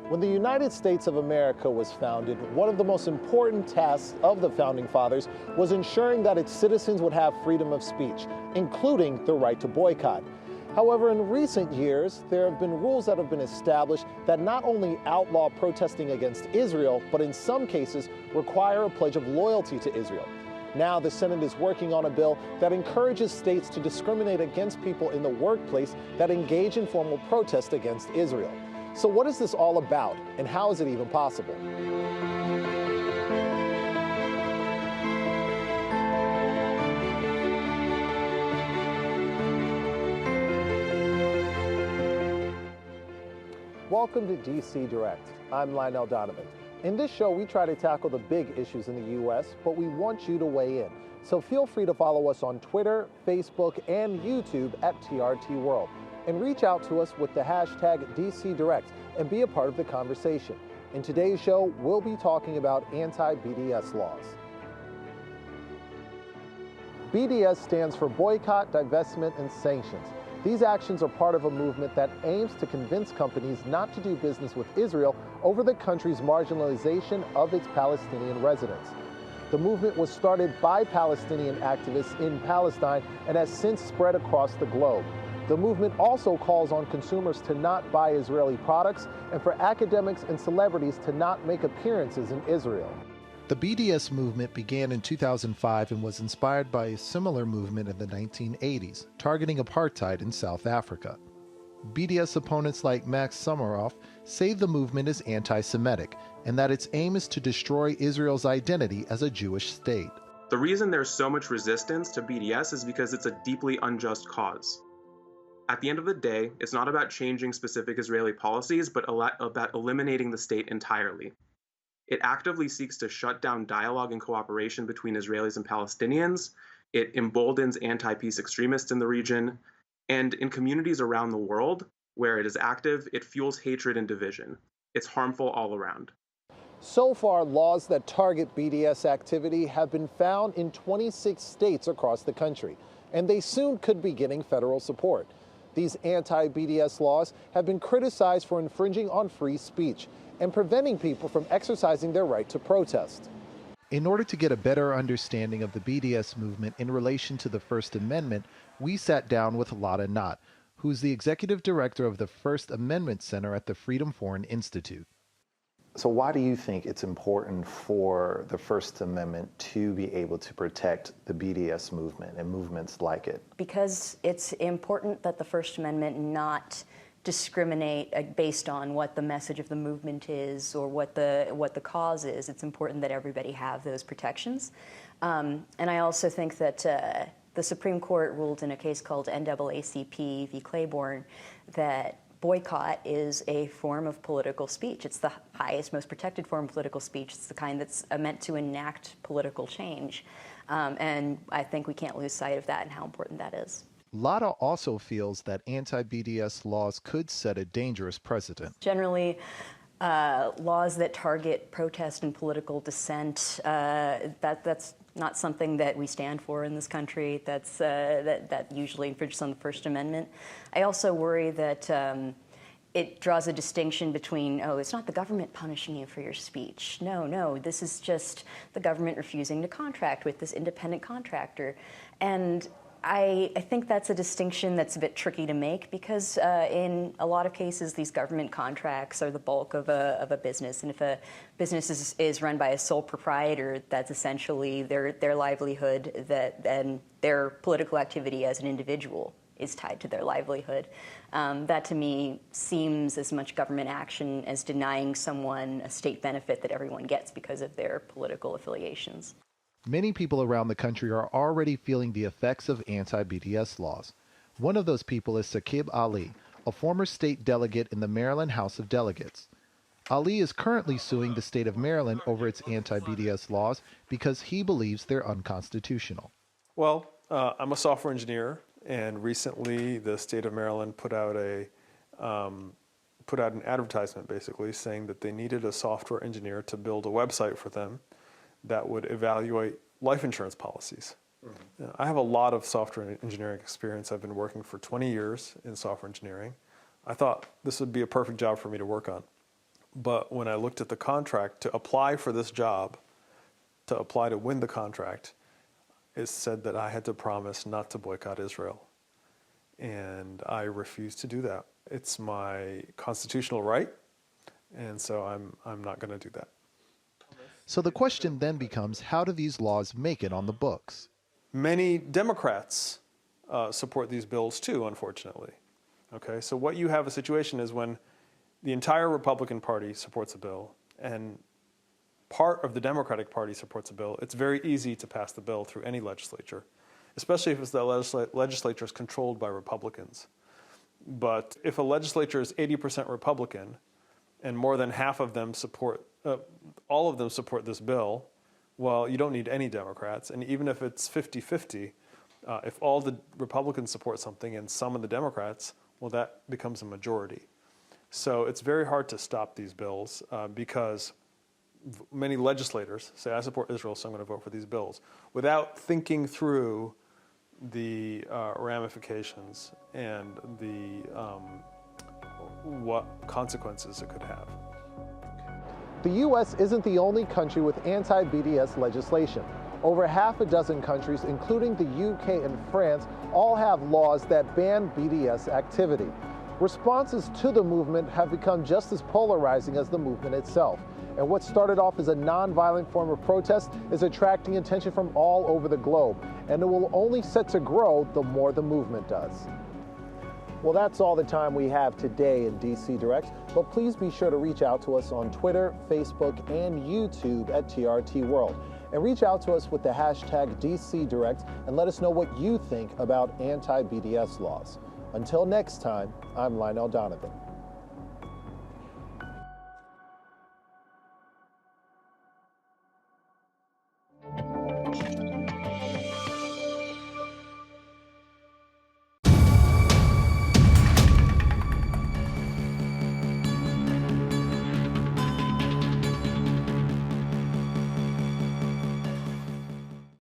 When the United States of America was founded, one of the most important tasks of the Founding Fathers was ensuring that its citizens would have freedom of speech, including the right to boycott. However, in recent years, there have been rules that have been established that not only outlaw protesting against Israel, but in some cases require a pledge of loyalty to Israel. Now, the Senate is working on a bill that encourages states to discriminate against people in the workplace that engage in formal protest against Israel. So what is this all about, and how is it even possible? Welcome to DC Direct. I'm Lionel Donovan. In this show, we try to tackle the big issues in the U.S., but we want you to weigh in. So feel free to follow us on Twitter, Facebook, and YouTube at TRT World. And reach out to us with the hashtag DCDirect and be a part of the conversation. In today's show, we'll be talking about anti-BDS laws. BDS stands for Boycott, Divestment, and Sanctions. These actions are part of a movement that aims to convince companies not to do business with Israel over the country's marginalization of its Palestinian residents. The movement was started by Palestinian activists in Palestine and has since spread across the globe. The movement also calls on consumers to not buy Israeli products and for academics and celebrities to not make appearances in Israel. The BDS movement began in 2005 and was inspired by a similar movement in the 1980s, targeting apartheid in South Africa. BDS opponents like Max Summeroff say the movement is anti-Semitic and that its aim is to destroy Israel's identity as a Jewish state. The reason there's so much resistance to BDS is because it's a deeply unjust cause. At the end of the day, it's not about changing specific Israeli policies, but about eliminating the state entirely. It actively seeks to shut down dialogue and cooperation between Israelis and Palestinians. It emboldens anti-peace extremists in the region. And in communities around the world where it is active, it fuels hatred and division. It's harmful all around. So far, laws that target BDS activity have been found in 26 states across the country, and they soon could be getting federal support. These anti-BDS laws have been criticized for infringing on free speech and preventing people from exercising their right to protest. In order to get a better understanding of the BDS movement in relation to the First Amendment, we sat down with Lada Knott, who's the executive director of the First Amendment Center at the Freedom Foreign Institute. So why do you think it's important for the First Amendment to be able to protect the BDS movement and movements like it? Because it's important that the First Amendment not discriminate based on what the message of the movement is or what the cause is. It's important that everybody have those protections. And I also think that the Supreme Court ruled in a case called NAACP v. Claiborne that boycott is a form of political speech. It's the highest, most protected form of political speech. It's the kind that's meant to enact political change. And I think we can't lose sight of that and how important that is. Lada also feels that anti-BDS laws could set a dangerous precedent. Generally, laws that target protest and political dissent, that's not something that we stand for in this country. That usually infringes on the First Amendment. I also worry that it draws a distinction between, it's not the government punishing you for your speech. No, this is just the government refusing to contract with this independent contractor. And I think that's a distinction that's a bit tricky to make because in a lot of cases, these government contracts are the bulk of a business. And if a business is run by a sole proprietor, that's essentially their livelihood, and their political activity as an individual is tied to their livelihood. That to me seems as much government action as denying someone a state benefit that everyone gets because of their political affiliations. Many people around the country are already feeling the effects of anti-BDS laws. One of those people is Saqib Ali, a former state delegate in the Maryland House of Delegates. Ali is currently suing the state of Maryland over its anti-BDS laws because he believes they're unconstitutional. Well, I'm a software engineer, and recently the state of Maryland put out an advertisement basically saying that they needed a software engineer to build a website for them that would evaluate life insurance policies. Mm-hmm. I have a lot of software engineering experience. I've been working for 20 years in software engineering. I thought this would be a perfect job for me to work on. But when I looked at the contract to apply for this job, to apply to win the contract, it said that I had to promise not to boycott Israel. And I refused to do that. It's my constitutional right, and so I'm not going to do that. So the question then becomes, how do these laws make it on the books? Many Democrats support these bills too, unfortunately. Okay, so what you have a situation is when the entire Republican Party supports a bill and part of the Democratic Party supports a bill, it's very easy to pass the bill through any legislature, especially if the legislature is controlled by Republicans. But if a legislature is 80% Republican and more than half of them support, all of them support this bill, well, you don't need any Democrats. And even if it's 50-50, if all the Republicans support something and some of the Democrats, well, that becomes a majority. So it's very hard to stop these bills because many legislators say, I support Israel, so I'm going to vote for these bills, without thinking through the ramifications and the what consequences it could have. The U.S. isn't the only country with anti-BDS legislation. Over half a dozen countries, including the UK and France, all have laws that ban BDS activity. Responses to the movement have become just as polarizing as the movement itself. And what started off as a non-violent form of protest is attracting attention from all over the globe. And it will only set to grow the more the movement does. Well, that's all the time we have today in DC Direct, but please be sure to reach out to us on Twitter, Facebook, and YouTube at TRT World. And reach out to us with the hashtag DC Direct and let us know what you think about anti-BDS laws. Until next time, I'm Lionel Donovan.